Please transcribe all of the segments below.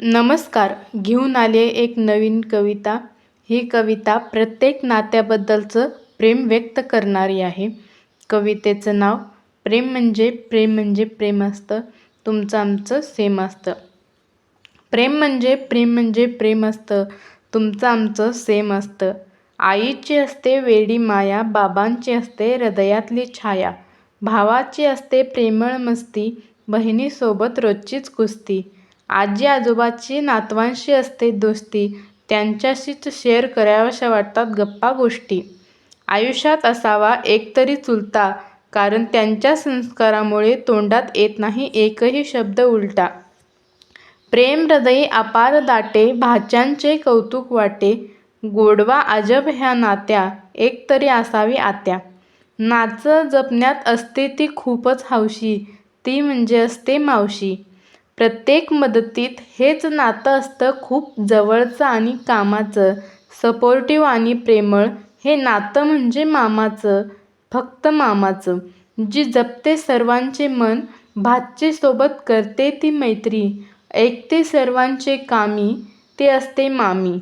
नमस्कार. घेऊन आले एक नवीन कविता. ही कविता प्रत्येक नात्याबद्दलचं प्रेम व्यक्त करणारी आहे. कवितेचं नाव प्रेम म्हणजे प्रेम म्हणजे प्रेम असतं, तुमचं आमचं सेम असतं. प्रेम म्हणजे प्रेम म्हणजे प्रेम असतं, तुमचं आमचं सेम असतं. आईची असते वेडी माया, बाबांची असते हृदयातली छाया. भावाची असते प्रेमळ मस्ती, बहिणीसोबत रोजचीच कुस्ती. आजी आजोबाची नातवांशी असते दोस्ती, त्यांच्याशीच शेअर कराव्याशा वाटतात गप्पा गोष्टी. आयुष्यात असावा एकतरी चुलता, कारण त्यांच्या संस्कारामुळे तोंडात येत नाही एकही शब्द उलटा. प्रेम हृदयी अपार दाटे, भाच्यांचे कौतुक वाटे. गोडवा अजब ह्या नात्या, एकतरी असावी आत्या. नाचं जपण्यात असते ती खूपच हौशी, ती म्हणजे असते मावशी. प्रत्येक मदतीत हेच नातं असतं खूप जवळचं आणि कामाचं. सपोर्टिव्ह आणि प्रेमळ हे नातं म्हणजे मामाचं, फक्त मामाचं. जी जपते सर्वांचे मन, भाचीसोबत करते ती मैत्री. ऐकते सर्वांचे कामी, ती असते मामी.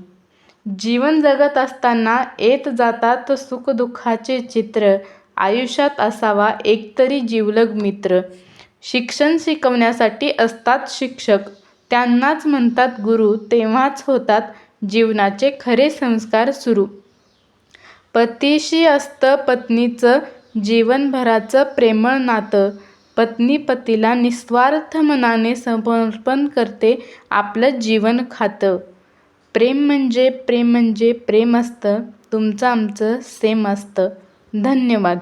जीवन जगत असताना येत जातात सुखदुःखाचे चित्र. आयुष्यात असावा एकतरी जिवलग मित्र. शिक्षण शिकवण्यासाठी असतात शिक्षक, त्यांनाच म्हणतात गुरु. तेव्हाच होतात जीवनाचे खरे संस्कार सुरू. पतीशी असतं पत्नीचं जीवनभराचं प्रेमळ नातं. पत्नी पतीला निस्वार्थ मनाने समर्पण करते आपलं जीवन खातं. प्रेम म्हणजे प्रेम म्हणजे प्रेम असतं, तुमचं आमचं सेम असतं. धन्यवाद.